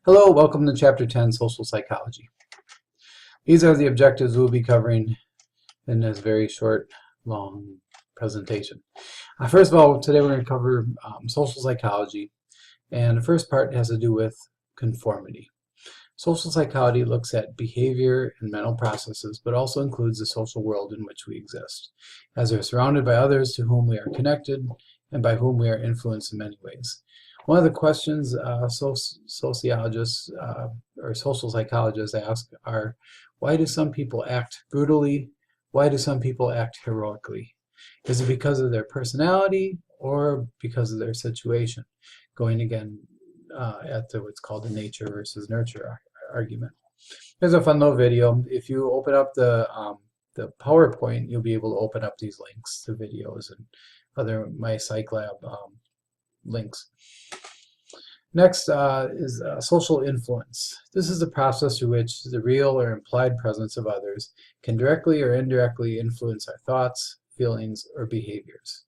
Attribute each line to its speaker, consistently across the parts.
Speaker 1: Hello, welcome to Chapter 10, Social Psychology. These are the objectives we'll be covering in this very short, long presentation. First of all, today we're going to cover social psychology, and the first part has to do with conformity. Social psychology looks at behavior and mental processes, but also includes the social world in which we exist, as we're surrounded by others to whom we are connected and by whom we are influenced in many ways. One of the questions sociologists or social psychologists ask are, why do some people act brutally? Why do some people act heroically? Is it because of their personality or because of their situation? Going again at what's called the nature versus nurture argument. Here's a fun little video. If you open up the PowerPoint, you'll be able to open up these links to videos and other my PsychLab links. Next is social influence. This is the process through which the real or implied presence of others can directly or indirectly influence our thoughts, feelings, or behaviors.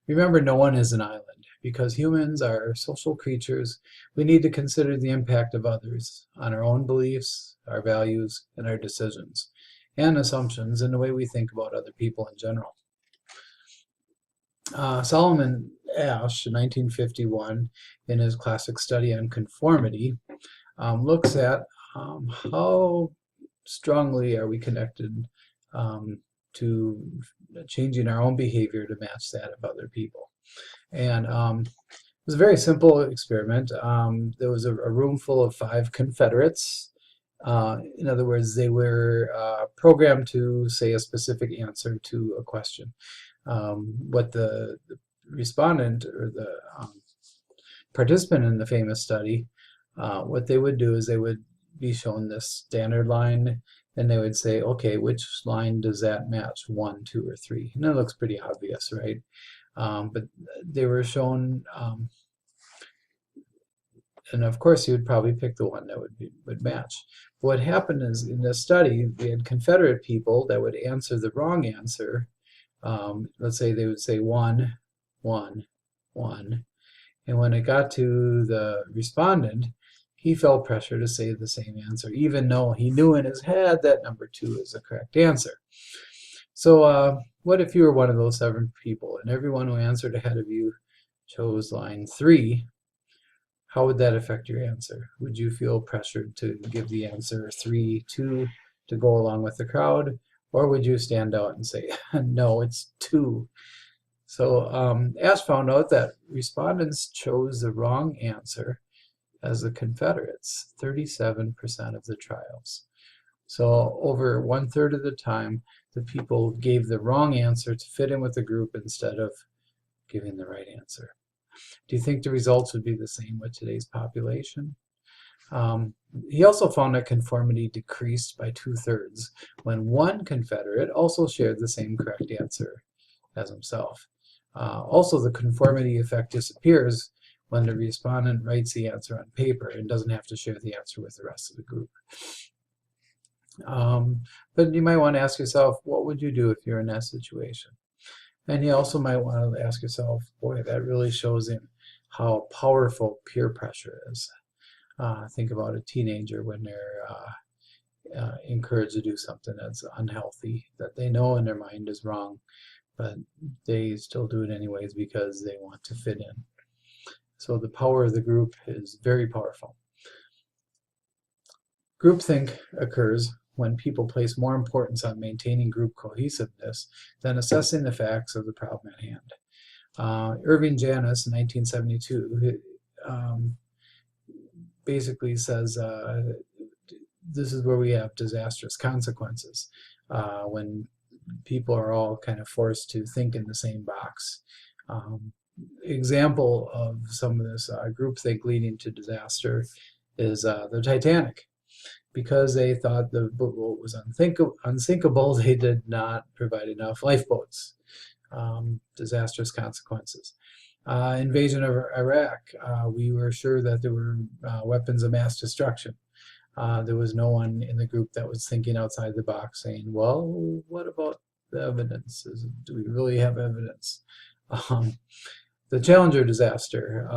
Speaker 1: Remember, no one is an island. Because humans are social creatures, we need to consider the impact of others on our own beliefs, our values, and our decisions, and assumptions in the way we think about other people in general. Solomon Asch, in 1951, in his classic study on conformity, looks at how strongly are we connected to changing our own behavior to match that of other people. And it was a very simple experiment. There was a room full of 5 Confederates. In other words, they were programmed to say a specific answer to a question. What the respondent or the participant in the famous study, what they would do is they would be shown this standard line, and they would say, okay, which line does that match, 1, 2, or 3? And it looks pretty obvious, right? But they were shown, and of course you would probably pick the one that would match. What happened is in this study, they had Confederate people that would answer the wrong answer. Let's say they would say 1, 1, 1. And when it got to the respondent, he felt pressure to say the same answer, even though he knew in his head that number 2 is the correct answer. So what if you were one of those 7 people and everyone who answered ahead of you chose line 3? How would that affect your answer? Would you feel pressured to give the answer 3, 2 to go along with the crowd? Or would you stand out and say, no, it's 2? So Ash found out that respondents chose the wrong answer as the Confederates, 37% of the trials. So over 1/3 of the time, the people gave the wrong answer to fit in with the group instead of giving the right answer. Do you think the results would be the same with today's population? He also found that conformity decreased by 2/3 when one Confederate also shared the same correct answer as himself. Also, the conformity effect disappears when the respondent writes the answer on paper and doesn't have to share the answer with the rest of the group. But you might want to ask yourself, what would you do if you're in that situation? And you also might want to ask yourself, boy, that really shows in how powerful peer pressure is. Think about a teenager when they're encouraged to do something that's unhealthy, that they know in their mind is wrong, but they still do it anyways because they want to fit in. So the power of the group is very powerful. Groupthink occurs when people place more importance on maintaining group cohesiveness than assessing the facts of the problem at hand. Irving Janis in 1972 basically says this is where we have disastrous consequences, when people are all kind of forced to think in the same box. Example of some of this groupthink leading to disaster is the Titanic. Because they thought the boat was unsinkable, they did not provide enough lifeboats. Disastrous consequences. Invasion of Iraq, we were sure that there were weapons of mass destruction. There was no one in the group that was thinking outside the box saying, well, what about the evidence? Do we really have evidence? The Challenger disaster.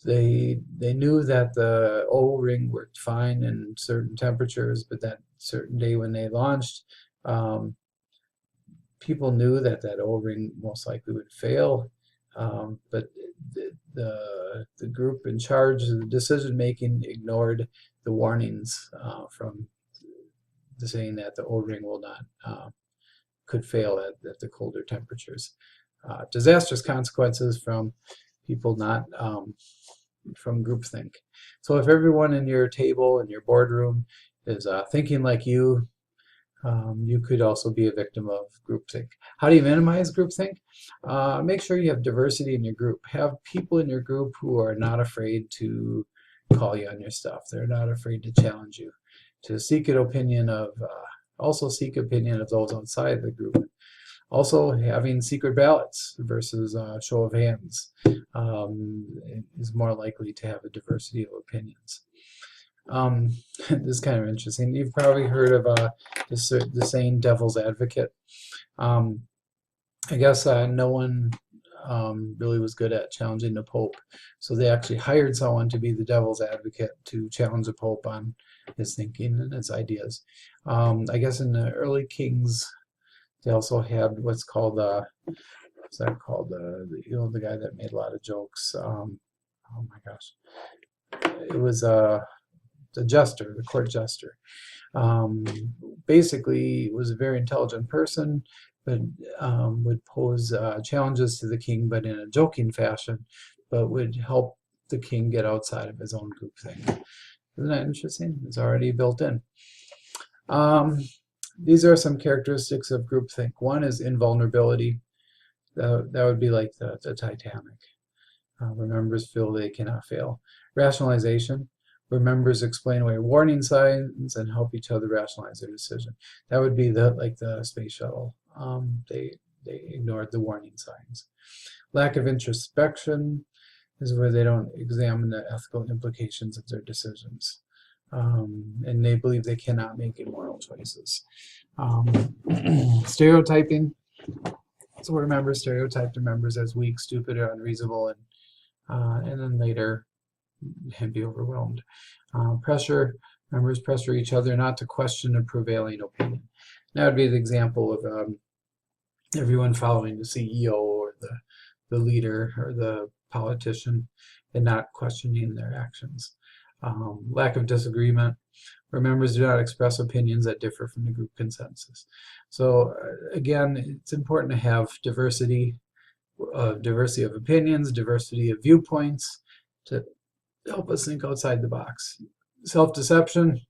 Speaker 1: They knew that the O-ring worked fine in certain temperatures, but that certain day when they launched, um, people knew that that O-ring most likely would fail, but the group in charge of the decision making ignored the warnings from saying that the O-ring will not could fail at the colder temperatures. Disastrous consequences from people not from groupthink. So if everyone in your table in your boardroom is thinking like you could also be a victim of groupthink. How do you minimize groupthink? Make sure you have diversity in your group. Have people in your group who are not afraid to call you on your stuff. They're not afraid to challenge you. To seek an opinion of, also seek opinion of those outside the group. Also, having secret ballots versus show of hands is more likely to have a diversity of opinions. This is kind of interesting. You've probably heard of the saying "devil's advocate." I guess no one really was good at challenging the Pope, so they actually hired someone to be the devil's advocate to challenge the Pope on his thinking and his ideas. I guess in the early kings, they also had what's called what's that called? The guy that made a lot of jokes. Oh my gosh, it was the jester, the court jester. Basically, was a very intelligent person, but would pose challenges to the king, but in a joking fashion, but would help the king get outside of his own group thing. Isn't that interesting? It's already built in. These are some characteristics of groupthink. One is invulnerability. That would be like the Titanic, where members feel they cannot fail. Rationalization, where members explain away warning signs and help each other rationalize their decision. That would be like the space shuttle. They ignored the warning signs. Lack of introspection is where they don't examine the ethical implications of their decisions. And they believe they cannot make immoral choices. Stereotyping, so where members stereotype their members as weak, stupid, or unreasonable, and then later be overwhelmed. Pressure, members pressure each other not to question a prevailing opinion. That would be the example of everyone following the CEO or the leader or the politician and not questioning their actions. Lack of disagreement, where members do not express opinions that differ from the group consensus. So again, it's important to have diversity of opinions, diversity of viewpoints to help us think outside the box. Self-deception,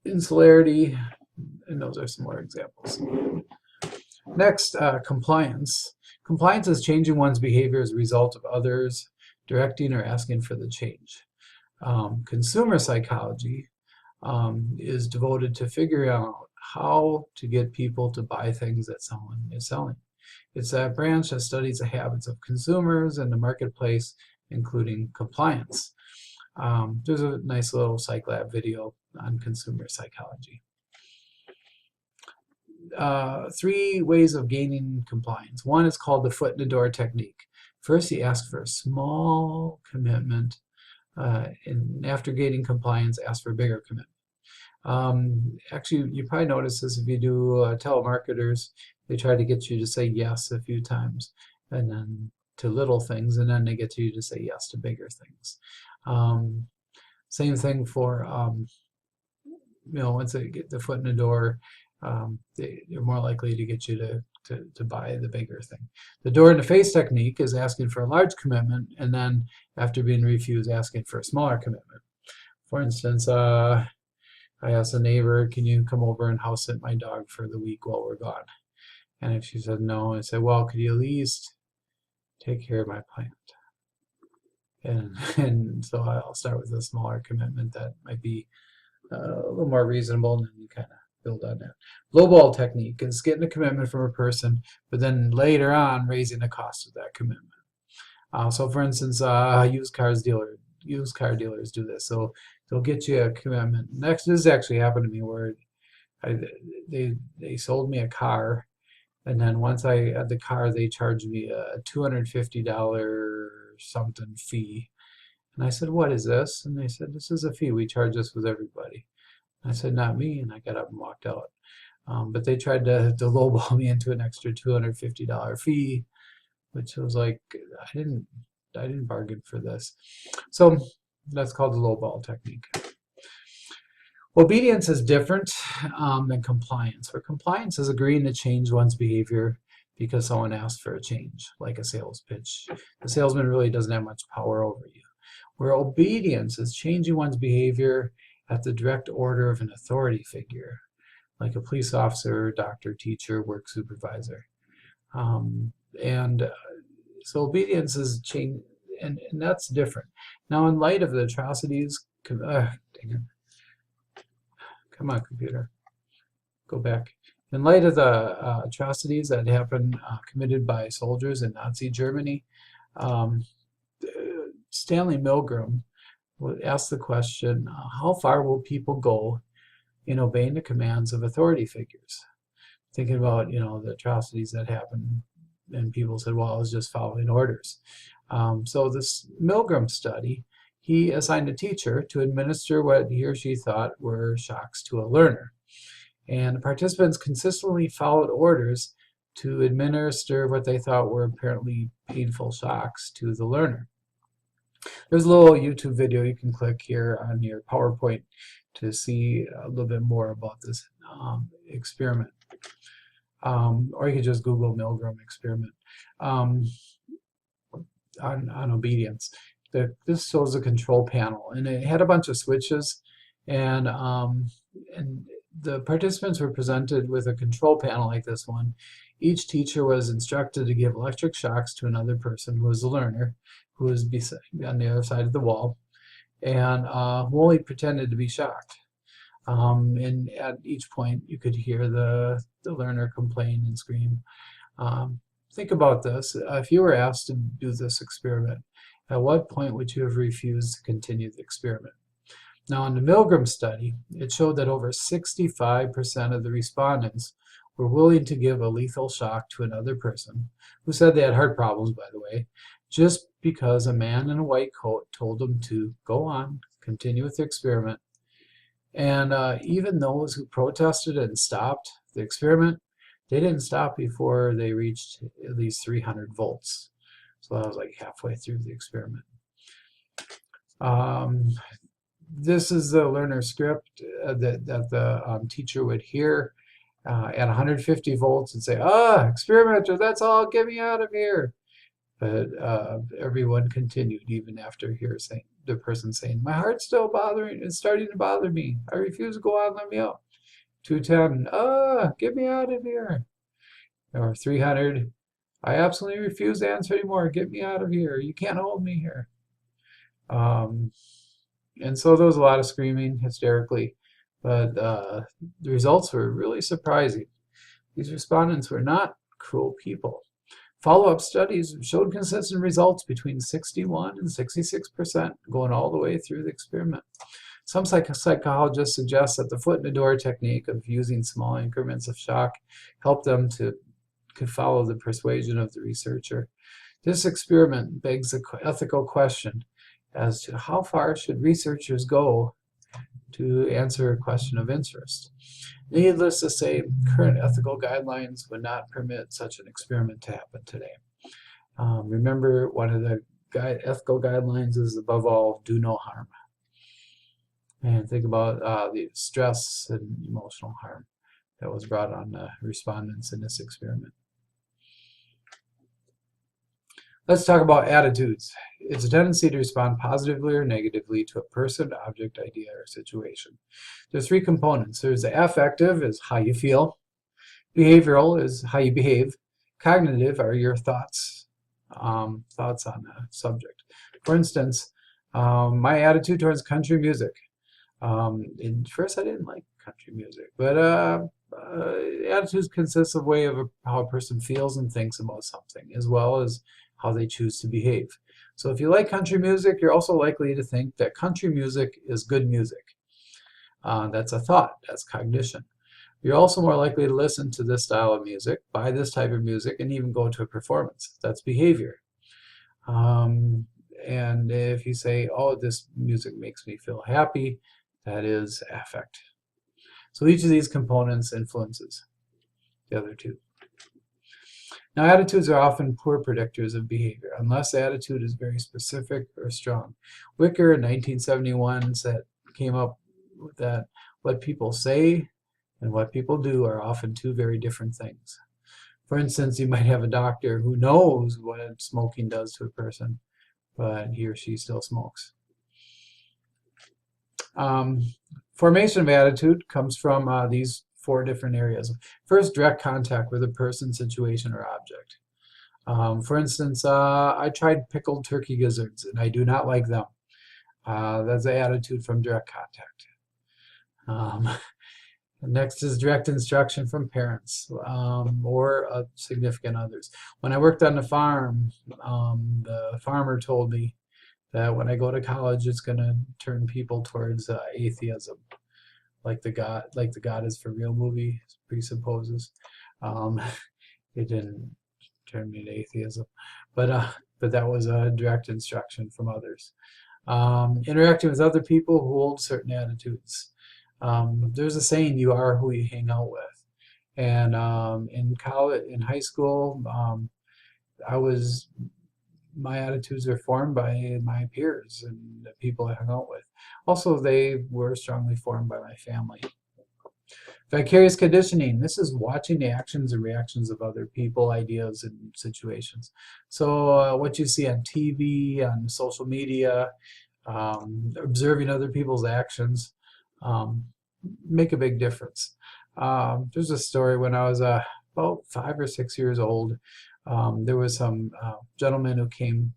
Speaker 1: insularity, and those are some more examples. Next, compliance. Compliance is changing one's behavior as a result of others directing or asking for the change. Consumer psychology is devoted to figuring out how to get people to buy things that someone is selling. It's a branch that studies the habits of consumers in the marketplace, including compliance. There's a nice little Psych Lab video on consumer psychology. 3 ways of gaining compliance. One is called the foot in the door technique. First, you ask for a small commitment, and after gaining compliance, ask for a bigger commitment. Actually, you probably notice this if you do telemarketers. They try to get you to say yes a few times, and then to little things, and then they get you to say yes to bigger things. Same thing for, once they get the foot in the door, they're more likely to get you to buy the bigger thing. The door in the face technique is asking for a large commitment, and then after being refused, asking for a smaller commitment. For instance, I asked a neighbor, can you come over and house sit my dog for the week while we're gone? And if she said no, I said, well, could you at least take care of my plant? And so I'll start with a smaller commitment that might be a little more reasonable, and then you kind of build on that. Lowball technique is getting a commitment from a person, but then later on raising the cost of that commitment. So for instance, used car dealers do this. So they'll get you a commitment. Next, this actually happened to me where they sold me a car, and then once I had the car, they charged me a $250 something fee And I said, what is this? And they said, this is a fee. We charge this with everybody. I said, not me. And I got up and walked out. But they tried to lowball me into an extra $250 fee, which was like, I didn't bargain for this. So that's called the lowball technique. Obedience is different than compliance, where compliance is agreeing to change one's behavior because someone asked for a change, like a sales pitch. The salesman really doesn't have much power over you. Where obedience is changing one's behavior at the direct order of an authority figure, like a police officer, doctor, teacher, work supervisor. So obedience is change, and that's different. Now, in light of the atrocities, dang it. Come on, computer, go back. In light of the atrocities that happened committed by soldiers in Nazi Germany, Stanley Milgram asked the question, how far will people go in obeying the commands of authority figures? Thinking about, the atrocities that happened, and people said, well, I was just following orders. So this Milgram study, he assigned a teacher to administer what he or she thought were shocks to a learner. And the participants consistently followed orders to administer what they thought were apparently painful shocks to the learner. There's a little YouTube video you can click here on your PowerPoint to see a little bit more about this experiment. Or you could just Google Milgram experiment on obedience. This shows a control panel, and it had a bunch of switches, and the participants were presented with a control panel like this one. Each teacher was instructed to give electric shocks to another person who was a learner, who was on the other side of the wall, and who only pretended to be shocked. And at each point, you could hear the learner complain and scream. Think about this. If you were asked to do this experiment, at what point would you have refused to continue the experiment? Now, in the Milgram study, it showed that over 65% of the respondents were willing to give a lethal shock to another person, who said they had heart problems, by the way, just because a man in a white coat told them to go on, continue with the experiment. And even those who protested and stopped the experiment, they didn't stop before they reached at least 300 volts. So that was like halfway through the experiment. This is the learner script that the teacher would hear at 150 volts and say, experimenter, that's all, get me out of here. But everyone continued even after the person saying, my heart's still bothering, it's starting to bother me. I refuse to go on, let me out. 210, get me out of here. Or 300, I absolutely refuse to answer anymore, get me out of here. You can't hold me here. And so there was a lot of screaming hysterically, but the results were really surprising. These respondents were not cruel people. Follow-up studies showed consistent results between 61 and 66%, going all the way through the experiment. Some psychologists suggest that the foot in the door technique of using small increments of shock helped them to follow the persuasion of the researcher. This experiment begs the ethical question as to how far should researchers go to answer a question of interest. Needless to say, current ethical guidelines would not permit such an experiment to happen today. Remember, one of the ethical guidelines is, above all, do no harm. And think about the stress and emotional harm that was brought on the respondents in this experiment. Let's talk about attitudes. It's a tendency to respond positively or negatively to a person, object, idea, or situation. There's three components. There's the affective, is how you feel. Behavioral is how you behave. Cognitive are your thoughts, thoughts on a subject. For instance, my attitude towards country music. At first I didn't like country music, but attitudes consists of way of how a person feels and thinks about something, as well as how they choose to behave. So if you like country music, you're also likely to think that country music is good music. That's a thought, that's cognition. You're also more likely to listen to this style of music, buy this type of music, and even go to a performance. That's behavior. And if you say, oh, this music makes me feel happy, that is affect. So each of these components influences the other two. Now, attitudes are often poor predictors of behavior, unless the attitude is very specific or strong. Wicker in 1971 came up with that what people say and what people do are often two very different things. For instance, you might have a doctor who knows what smoking does to a person, but he or she still smokes. Formation of attitude comes from these four different areas. First, direct contact with a person, situation, or object. For instance, I tried pickled turkey gizzards, and I do not like them. That's the attitude from direct contact. Next is direct instruction from parents or significant others. When I worked on the farm, the farmer told me that when I go to college, it's going to turn people towards atheism, like the God is for Real movie presupposes. It didn't turn me to atheism, but that was a direct instruction from others. Interacting with other people who hold certain attitudes. There's a saying, you are who you hang out with. And in high school, my attitudes were formed by my peers and the people I hung out with. Also, they were strongly formed by my family. Vicarious conditioning. This is watching the actions and reactions of other people, ideas, and situations. So what you see on TV, on social media, observing other people's actions, make a big difference. There's a story when I was about 5 or 6 years old. There was some gentleman who came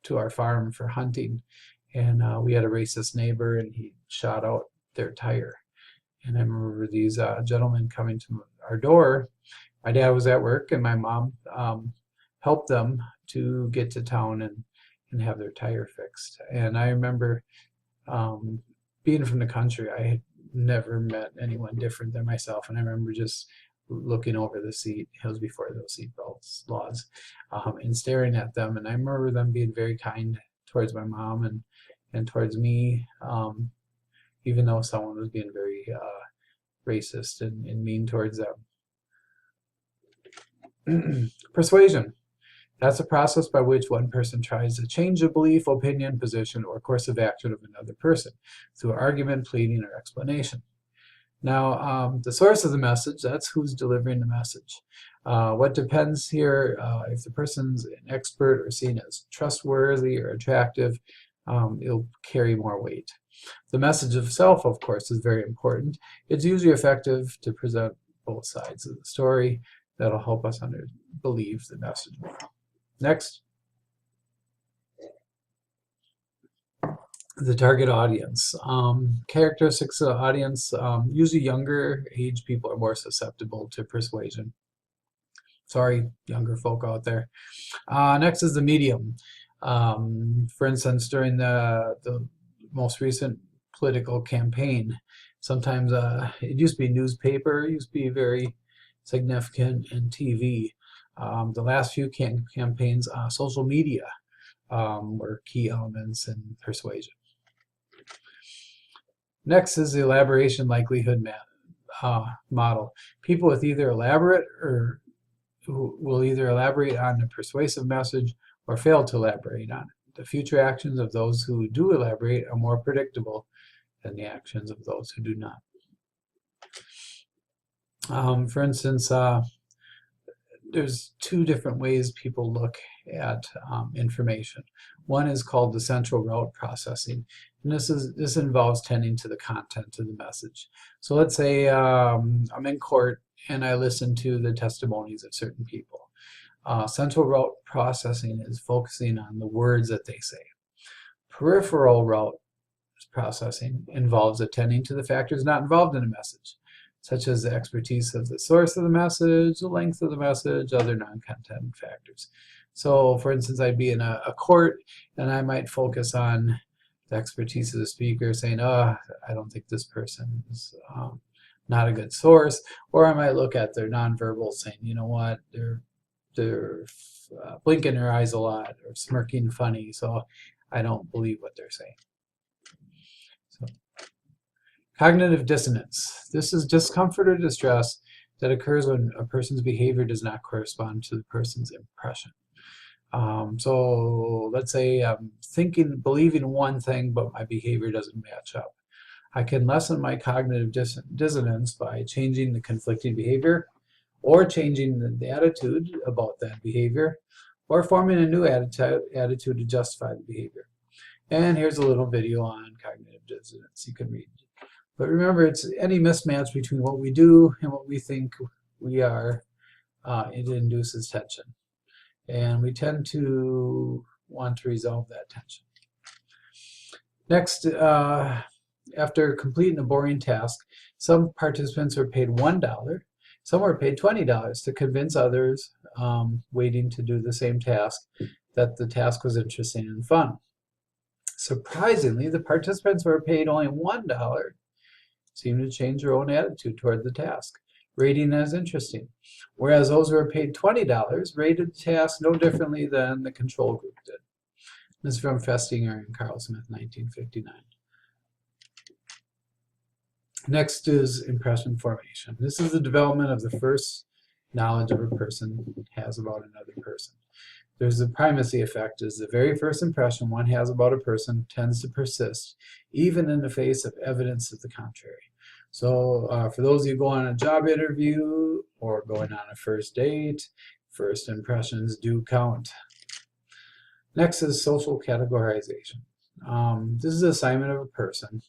Speaker 1: to our farm for hunting, and we had a racist neighbor, and he shot out their tire. And I remember these gentlemen coming to our door. My dad was at work, and my mom helped them to get to town and have their tire fixed. And I remember being from the country, I had never met anyone different than myself. And I remember just looking over the seat, it was before those seatbelts laws, and staring at them. And I remember them being very kind towards my mom and towards me, even though someone was being very racist and mean towards them. Persuasion. That's a process by which one person tries to change a belief, opinion, position, or course of action of another person through argument, pleading, or explanation. Now, the source of the message, that's who's delivering the message. What depends here, if the person's an expert or seen as trustworthy or attractive, it'll carry more weight. The message itself, of course, is very important. It's usually effective to present both sides of the story. That'll help us believe the message more. Next. The target audience. Characteristics of the audience, usually younger age people are more susceptible to persuasion. Sorry, younger folk out there. Next is the medium. For instance, during the most recent political campaign, sometimes it used to be newspaper, it used to be very significant, and TV. The last few campaigns, social media were key elements in persuasion. Next is the elaboration likelihood model. People with either elaborate or who will either elaborate on the persuasive message or fail to elaborate on it. The future actions of those who do elaborate are more predictable than the actions of those who do not. For instance, there's two different ways people look at information. One is called the central route processing, and this involves tending to the content of the message. So let's say I'm in court and I listen to the testimonies of certain people. Central route processing is focusing on the words that they say. Peripheral route processing involves attending to the factors not involved in a message, such as the expertise of the source of the message, the length of the message, other non-content factors. So, for instance, I'd be in a court, and I might focus on the expertise of the speaker, saying, oh, I don't think this person is not a good source. Or I might look at their nonverbal, saying, you know what, they're they're blinking their eyes a lot or smirking funny, so I don't believe what they're saying. So, cognitive dissonance. This is discomfort or distress that occurs when a person's behavior does not correspond to the person's impression. So let's say I'm believing one thing, but my behavior doesn't match up. I can lessen my cognitive dissonance by changing the conflicting behavior, or changing the attitude about that behavior, or forming a new attitude to justify the behavior. And here's a little video on cognitive dissonance you can read. But remember, it's any mismatch between what we do and what we think we are. It induces tension. And we tend to want to resolve that tension. Next, after completing a boring task, some participants were paid $1. Some were paid $20 to convince others waiting to do the same task that the task was interesting and fun. Surprisingly, the participants who were paid only $1 seemed to change their own attitude toward the task, rating it as interesting, whereas those who were paid $20 rated the task no differently than the control group did. This is from Festinger and Carl Smith, 1959. Next is impression formation. This is the development of the first knowledge of a person has about another person. There's the primacy effect, is the very first impression one has about a person tends to persist, even in the face of evidence to the contrary. So for those of you going on a job interview or going on a first date, first impressions do count. Next is social categorization. This is the assignment of a person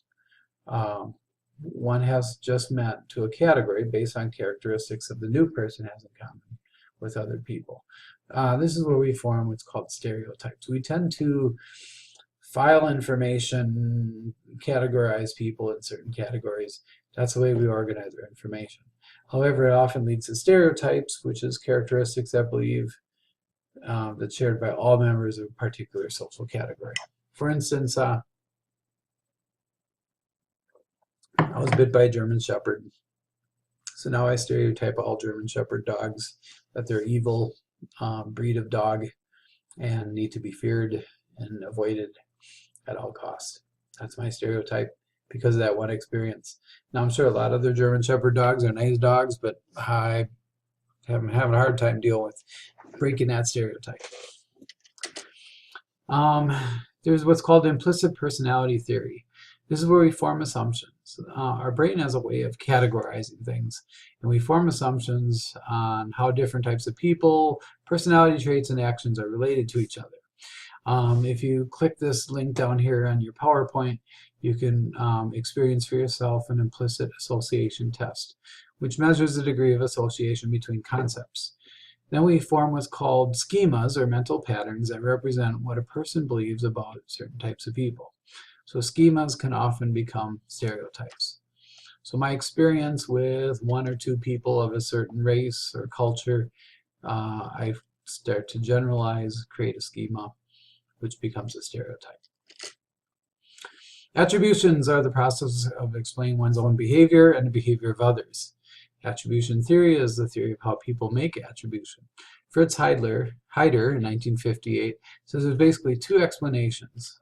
Speaker 1: one has just met to a category based on characteristics that the new person has in common with other people. This is where we form what's called stereotypes. We tend to file information, categorize people in certain categories. That's the way we organize our information. However, it often leads to stereotypes, which is characteristics that believe that's shared by all members of a particular social category. For instance, I was bit by a German Shepherd. So now I stereotype all German Shepherd dogs that they're evil breed of dog and need to be feared and avoided at all costs. That's my stereotype because of that one experience. Now I'm sure a lot of other German Shepherd dogs are nice dogs, but I am having a hard time dealing with breaking that stereotype. There's what's called implicit personality theory. This is where we form assumptions. Our brain has a way of categorizing things, and we form assumptions on how different types of people, personality traits, and actions are related to each other. If you click this link down here on your PowerPoint, you can experience for yourself an implicit association test, which measures the degree of association between concepts. Then we form what's called schemas, or mental patterns, that represent what a person believes about certain types of people. So schemas can often become stereotypes. So my experience with one or two people of a certain race or culture, I start to generalize, create a schema, which becomes a stereotype. Attributions are the process of explaining one's own behavior and the behavior of others. Attribution theory is the theory of how people make attribution. Fritz Heider in 1958 says there's basically two explanations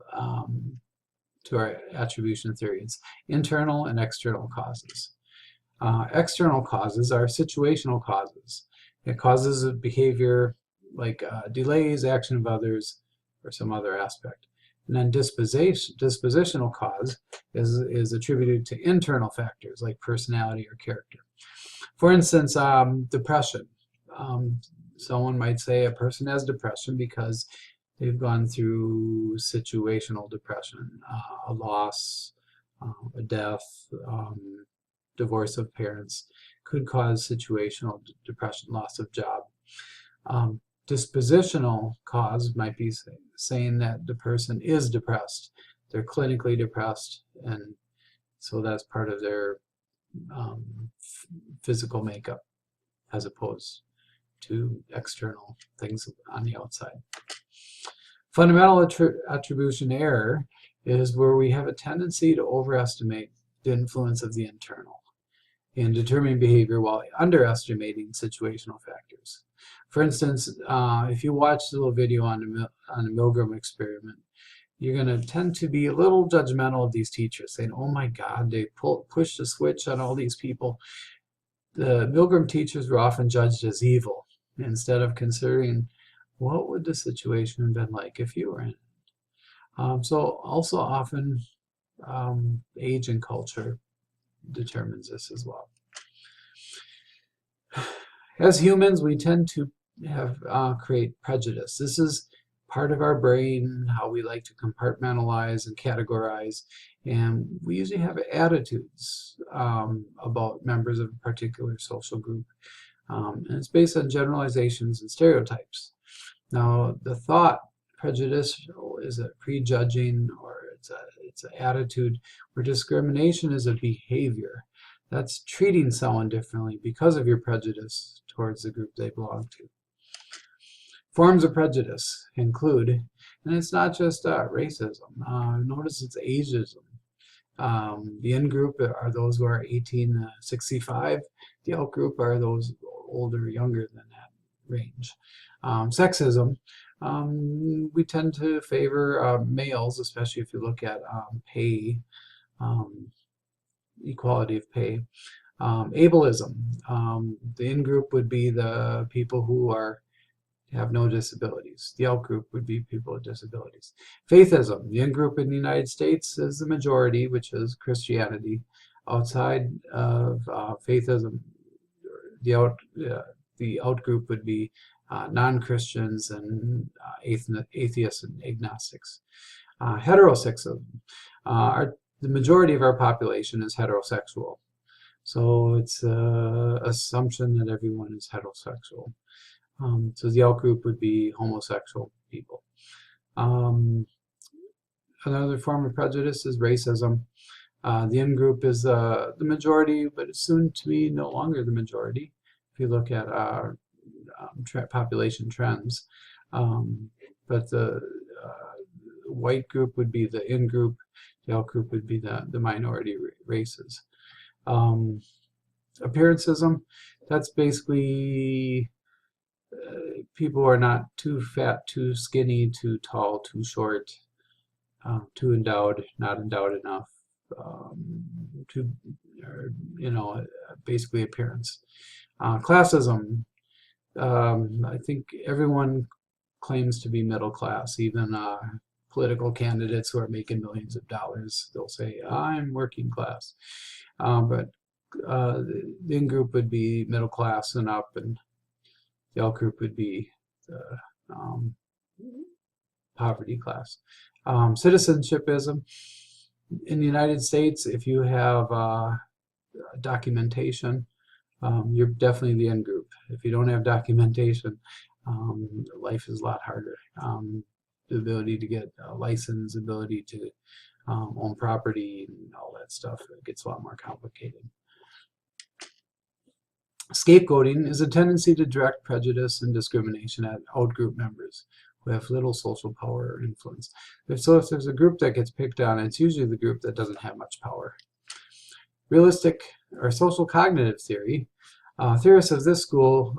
Speaker 1: to our attribution theory. It's internal and external causes. External causes are situational causes. It causes a behavior like delays, action of others, or some other aspect. And then dispositional cause is attributed to internal factors like personality or character. For instance, depression. Someone might say a person has depression because they've gone through situational depression, a loss, a death, divorce of parents could cause situational depression, loss of job. Dispositional cause might be saying that the person is depressed. They're clinically depressed, and so that's part of their physical makeup as opposed to external things on the outside. Fundamental attribution error is where we have a tendency to overestimate the influence of the internal. in determining behavior while underestimating situational factors. For instance, if you watch the little video on the Milgram experiment, you're going to tend to be a little judgmental of these teachers, saying, oh my God, they pushed the switch on all these people. The Milgram teachers were often judged as evil, instead of considering what would the situation have been like if you were in it. So also often age and culture determines this as well. As humans, we tend to create prejudice. This is part of our brain, how we like to compartmentalize and categorize, and we usually have attitudes about members of a particular social group, and it's based on generalizations and stereotypes. Now, the thought prejudicial is a prejudging, or it's an attitude, where discrimination is a behavior. That's treating someone differently because of your prejudice towards the group they belong to. Forms of prejudice include, and it's not just racism. Notice it's ageism. The in-group are those who are 18 to 65. The out-group are those older or younger than that range. Sexism. We tend to favor males, especially if you look at pay, equality of pay. Ableism. The in-group would be the people who have no disabilities. The out-group would be people with disabilities. Faithism. The in-group in the United States is the majority, which is Christianity. Outside of faithism, the out-group would be non-Christians and atheists and agnostics. Heterosexism. The majority of our population is heterosexual. So it's an assumption that everyone is heterosexual. So the out group would be homosexual people. Another form of prejudice is racism. The in group is the majority, but it's soon to be no longer the majority if you look at population trends. But the white group would be the in group, the out group would be the minority races. Appearancism, that's basically people who are not too fat, too skinny, too tall, too short, too endowed, not endowed enough, basically appearance. Classism, I think everyone claims to be middle class, even political candidates who are making millions of dollars. They'll say, I'm working class. But the in-group would be middle class and up, and the out-group would be the poverty class. Citizenshipism. In the United States, if you have documentation, you're definitely the in-group. If you don't have documentation, life is a lot harder. The ability to get a license, ability to own property, and all that stuff, it gets a lot more complicated. Scapegoating is a tendency to direct prejudice and discrimination at out-group members who have little social power or influence. So if there's a group that gets picked on, it's usually the group that doesn't have much power. Realistic or social cognitive theory. Theorists of this school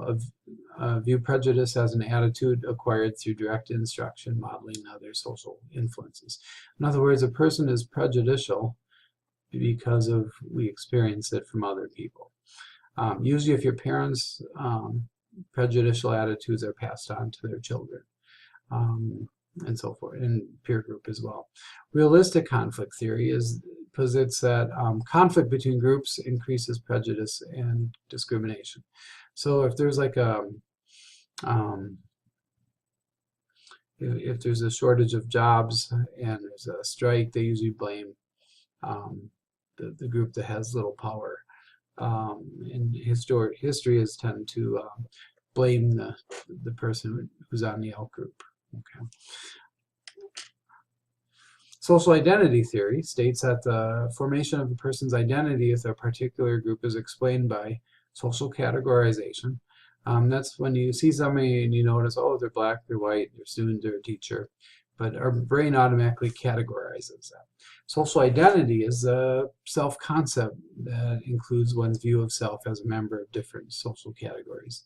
Speaker 1: view prejudice as an attitude acquired through direct instruction, modeling, and other social influences. In other words, a person is prejudicial because we experience it from other people. Usually if your parents' prejudicial attitudes are passed on to their children, and so forth, and peer group as well. Realistic conflict theory posits that conflict between groups increases prejudice and discrimination. So if there's like if there's a shortage of jobs and there's a strike, they usually blame the group that has little power. And history has tended to blame the person who's on the out group. Okay. Social identity theory states that the formation of a person's identity with a particular group is explained by social categorization. That's when you see somebody and you notice, oh, they're black, they're white, they're a student, they're a teacher. But our brain automatically categorizes that. Social identity is a self-concept that includes one's view of self as a member of different social categories.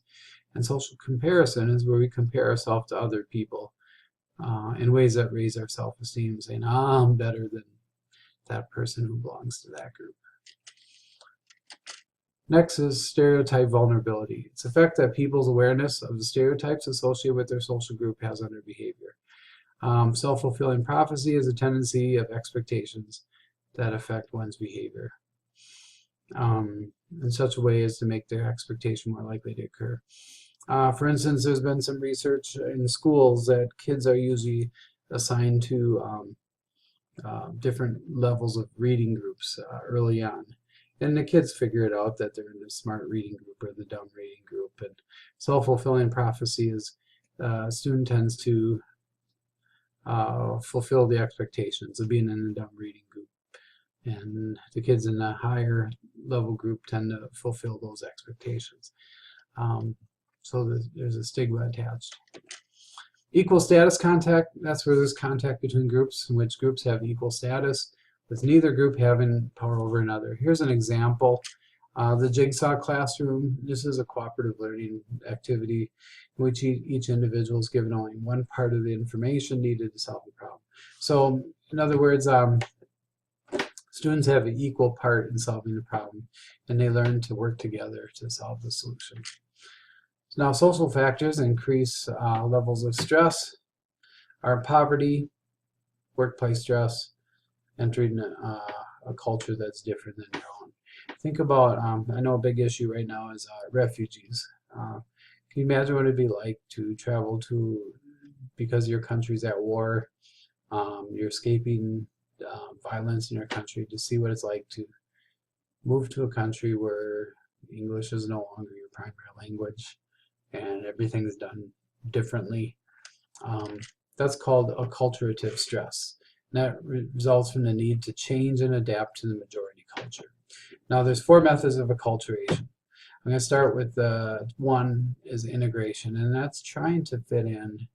Speaker 1: And social comparison is where we compare ourselves to other people in ways that raise our self-esteem, saying, I'm better than that person who belongs to that group. Next is stereotype vulnerability. It's the fact that people's awareness of the stereotypes associated with their social group has on their behavior. Self-fulfilling prophecy is a tendency of expectations that affect one's behavior in such a way as to make their expectation more likely to occur. For instance, there's been some research in schools that kids are usually assigned to different levels of reading groups early on. And the kids figure it out that they're in the smart reading group or the dumb reading group. And self-fulfilling prophecy is a student tends to fulfill the expectations of being in the dumb reading group. And the kids in the higher level group tend to fulfill those expectations. So there's a stigma attached. Equal status contact, that's where there's contact between groups in which groups have equal status, with neither group having power over another. Here's an example. The jigsaw classroom, this is a cooperative learning activity in which each individual is given only one part of the information needed to solve the problem. So, in other words, students have an equal part in solving the problem, and they learn to work together to solve the solution. Now, social factors increase levels of stress are poverty, workplace stress, entering a culture that's different than your own. Think about, I know a big issue right now is refugees. Can you imagine what it'd be like to travel to, because your country's at war, you're escaping violence in your country, to see what it's like to move to a country where English is no longer your primary language and everything's done differently. That's called acculturative stress. And that results from the need to change and adapt to the majority culture. Now, there's 4 methods of acculturation. I'm going to start with one is integration, and that's trying to fit in,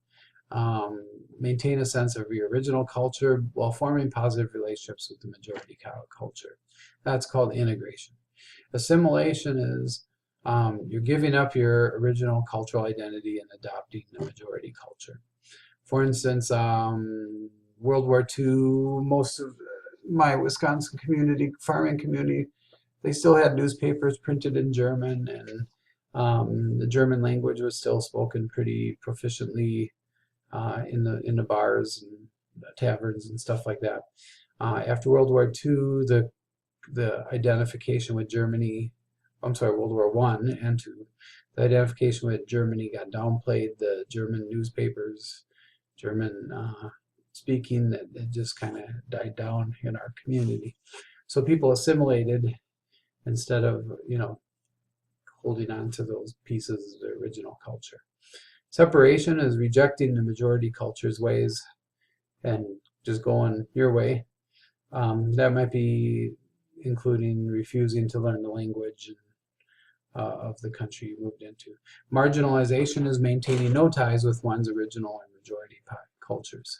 Speaker 1: maintain a sense of your original culture while forming positive relationships with the majority culture. That's called integration. Assimilation is you're giving up your original cultural identity and adopting the majority culture. For instance, World War II, most of my Wisconsin community, farming community, they still had newspapers printed in German, and the German language was still spoken pretty proficiently in the bars and the taverns and stuff like that. After World War II, the identification with Germany, World War I and II, the identification with Germany got downplayed. The German newspapers, German speaking, that just kind of died down in our community. So people assimilated instead of, holding on to those pieces of their original culture. Separation is rejecting the majority culture's ways and just going your way. That might be including refusing to learn the language of the country you moved into. Marginalization is maintaining no ties with one's original and majority cultures.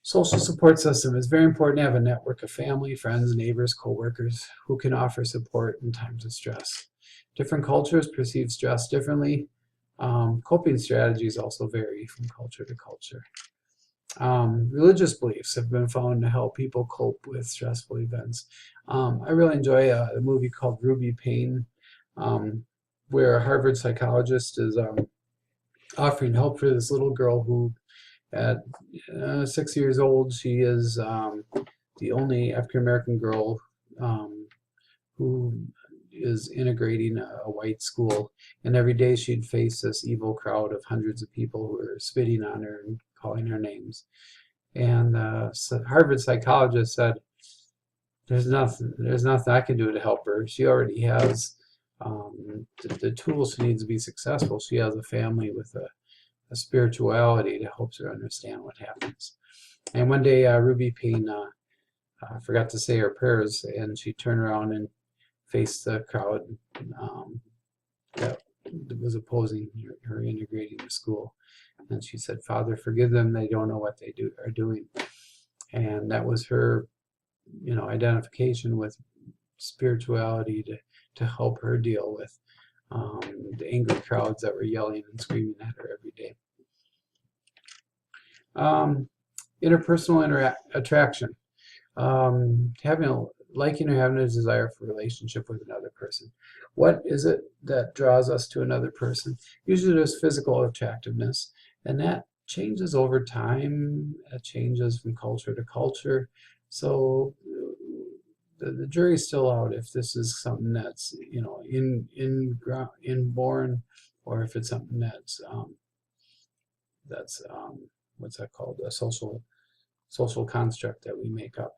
Speaker 1: Social support system is very important to have a network of family, friends, neighbors, co-workers who can offer support in times of stress. Different cultures perceive stress differently. Coping strategies also vary from culture to culture. Religious beliefs have been found to help people cope with stressful events. I really enjoy a movie called Ruby Pain, where a Harvard psychologist is offering help for this little girl who, at 6 years old, she is the only African-American girl who is integrating a white school, and every day she'd face this evil crowd of hundreds of people who are spitting on her and calling her names. And Harvard psychologist said, there's nothing I can do to help her. She already has the tools she needs to be successful. She has a family with a spirituality that helps her understand what happens. And one day Ruby Payne forgot to say her prayers, and she turned around and faced the crowd that was opposing her integrating the school. And she said, "Father, forgive them. They don't know what they are doing." And that was her, identification with spirituality to help her deal with the angry crowds that were yelling and screaming at her every day. Interpersonal attraction. Having a liking or having a desire for a relationship with another person. What is it that draws us to another person? Usually there's physical attractiveness, and that changes over time. It changes from culture to culture. So the jury's still out if this is something that's inborn, or if it's something that's what's that called? A social construct that we make up.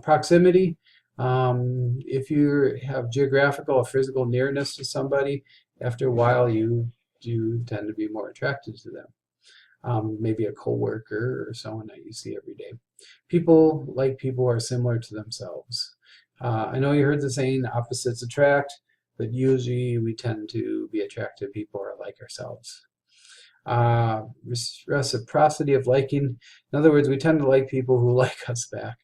Speaker 1: Proximity. If you have geographical or physical nearness to somebody, after a while you tend to be more attracted to them. Maybe a coworker or someone that you see every day. People are similar to themselves. I know you heard the saying, opposites attract, but usually we tend to be attracted to people who are like ourselves. Reciprocity of liking. In other words, we tend to like people who like us back.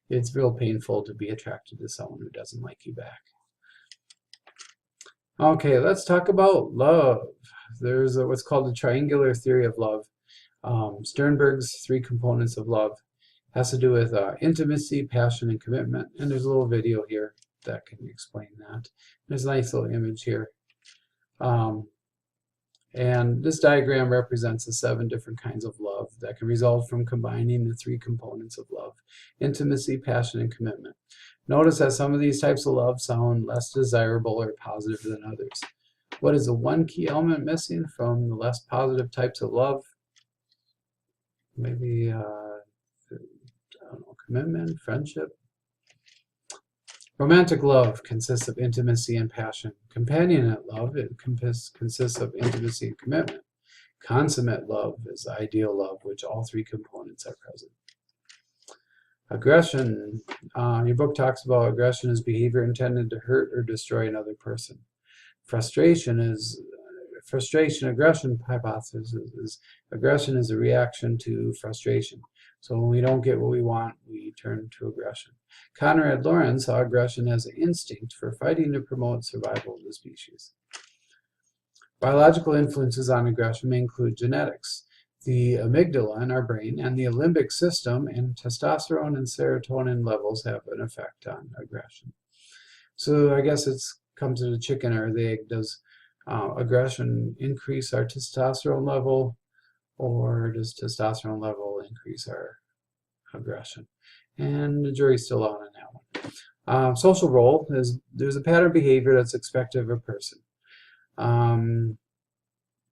Speaker 1: It's real painful to be attracted to someone who doesn't like you back. Okay, let's talk about love. There's what's called the triangular theory of love. Sternberg's 3 components of love has to do with intimacy, passion, and commitment. And there's a little video here that can explain that. There's a nice little image here. And this diagram represents the 7 different kinds of love that can result from combining the 3 components of love: intimacy, passion, and commitment. Notice that some of these types of love sound less desirable or positive than others. What is the one key element missing from the less positive types of love? Maybe, commitment, friendship. Romantic love consists of intimacy and passion. Companionate love consists of intimacy and commitment. Consummate love is ideal love, which all 3 components are present. Aggression. Your book talks about aggression as behavior intended to hurt or destroy another person. Aggression hypothesis is aggression is a reaction to frustration. So when we don't get what we want, we turn to aggression. Conrad Lorenz saw aggression as an instinct for fighting to promote survival of the species. Biological influences on aggression may include genetics, the amygdala in our brain, and the limbic system, and testosterone and serotonin levels have an effect on aggression. So I guess it's come to the chicken or the egg. Does aggression increase our testosterone level, or does testosterone level increase our aggression? And the jury's still out on that one. Social role is there's a pattern of behavior that's expected of a person.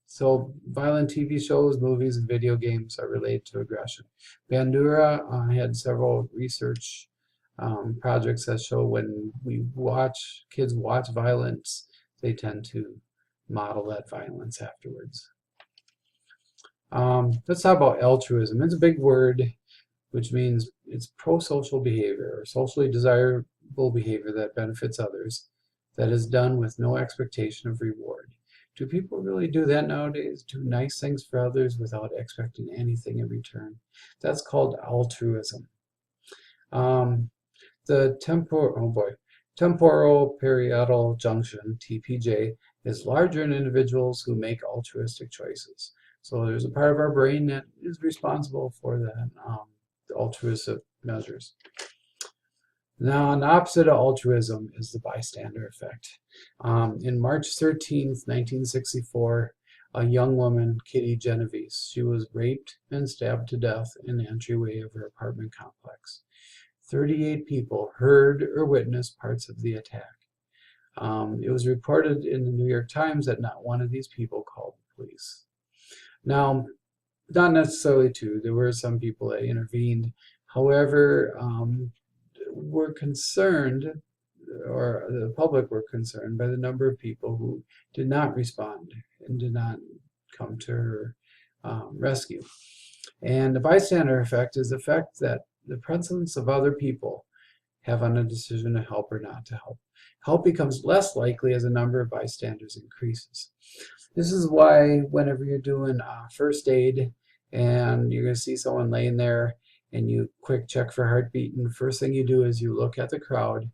Speaker 1: So violent TV shows, movies, and video games are related to aggression. Bandura had several research projects that show when kids watch violence, they tend to model that violence afterwards. Let's talk about altruism. It's a big word, which means it's pro-social behavior or socially desirable behavior that benefits others, that is done with no expectation of reward. Do people really do that nowadays? Do nice things for others without expecting anything in return? That's called altruism. The temporoparietal junction, TPJ, is larger in individuals who make altruistic choices. So there's a part of our brain that is responsible for that, the altruistic measures. Now, an opposite of altruism is the bystander effect. In March 13th, 1964, a young woman, Kitty Genovese, she was raped and stabbed to death in the entryway of her apartment complex. 38 people heard or witnessed parts of the attack. It was reported in the New York Times that not one of these people called the police. Now, not necessarily true. There were some people that intervened. However, were concerned, or the public were concerned by the number of people who did not respond and did not come to her rescue. And the bystander effect is the effect that the presence of other people have on a decision to help or not to help. Help becomes less likely as the number of bystanders increases. This is why whenever you're doing first aid and you're going to see someone laying there and you quick check for heartbeat, and the first thing you do is you look at the crowd,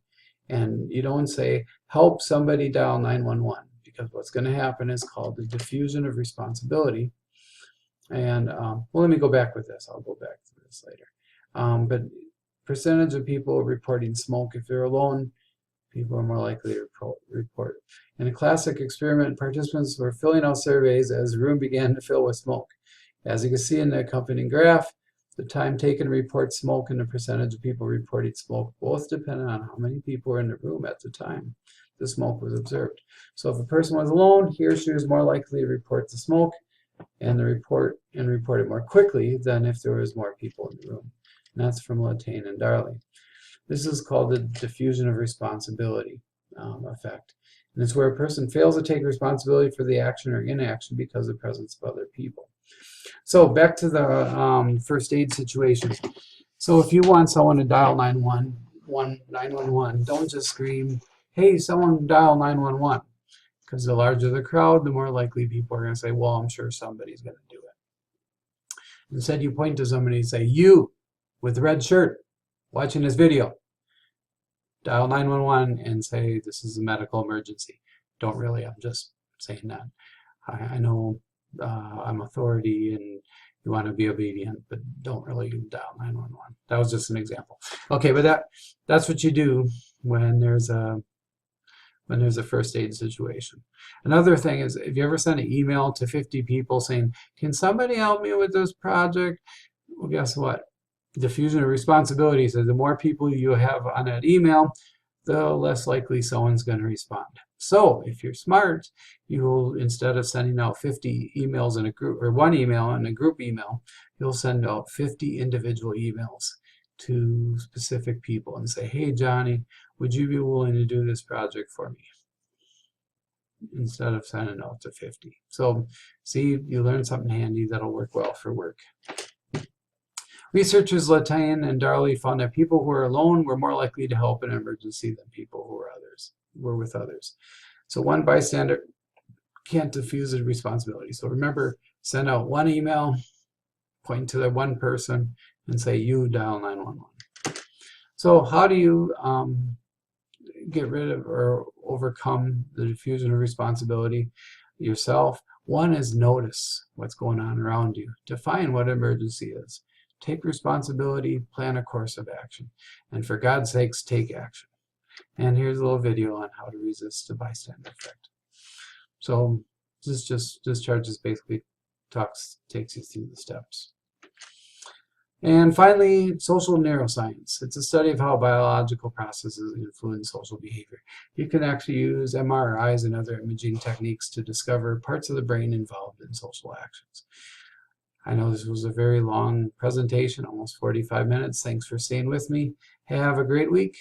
Speaker 1: and you don't say, help somebody dial 911, because what's going to happen is called the diffusion of responsibility. And well, let me go back with this. I'll go back to this later. But percentage of people reporting smoke, if they're alone, people are more likely to report. In a classic experiment, participants were filling out surveys as the room began to fill with smoke. As you can see in the accompanying graph, the time taken to report smoke and the percentage of people reporting smoke both depended on how many people were in the room at the time the smoke was observed. So if a person was alone, he or she was more likely to report the smoke and report it more quickly than if there was more people in the room. And that's from Latane and Darley. This is called the diffusion of responsibility effect. And it's where a person fails to take responsibility for the action or inaction because of the presence of other people. So back to the first aid situations. So if you want someone to dial 911, don't just scream, hey, someone dial 911. Because the larger the crowd, the more likely people are going to say, well, I'm sure somebody's going to do it. Instead, you point to somebody and say, you with the red shirt watching this video, dial 911 and say, this is a medical emergency. Don't really, I'm just saying that. I know I'm authority and you want to be obedient, but don't really dial 911. That was just an example. Okay, but that's what you do when there's a first aid situation. Another thing is, if you ever send an email to 50 people saying, can somebody help me with this project? Well, guess what? Diffusion of responsibility. So the more people you have on that email, the less likely someone's going to respond. So if you're smart, you'll, instead of sending out 50 emails in a group, or one email in a group email, you'll send out 50 individual emails to specific people and say, hey, Johnny, would you be willing to do this project for me? Instead of sending out to 50. So see, you learned something handy that'll work well for work. Researchers Latane and Darley found that people who are alone were more likely to help in an emergency than people who were with others. So one bystander can't diffuse the responsibility. So remember, send out one email, point to that one person, and say, you dial 911. So how do you get rid of or overcome the diffusion of responsibility yourself? One is notice what's going on around you. Define what emergency is. Take responsibility, plan a course of action. And for God's sakes, take action. And here's a little video on how to resist the bystander effect. So this chart just basically takes you through the steps. And finally, social neuroscience. It's a study of how biological processes influence social behavior. You can actually use MRIs and other imaging techniques to discover parts of the brain involved in social actions. I know this was a very long presentation, almost 45 minutes. Thanks for staying with me. Have a great week.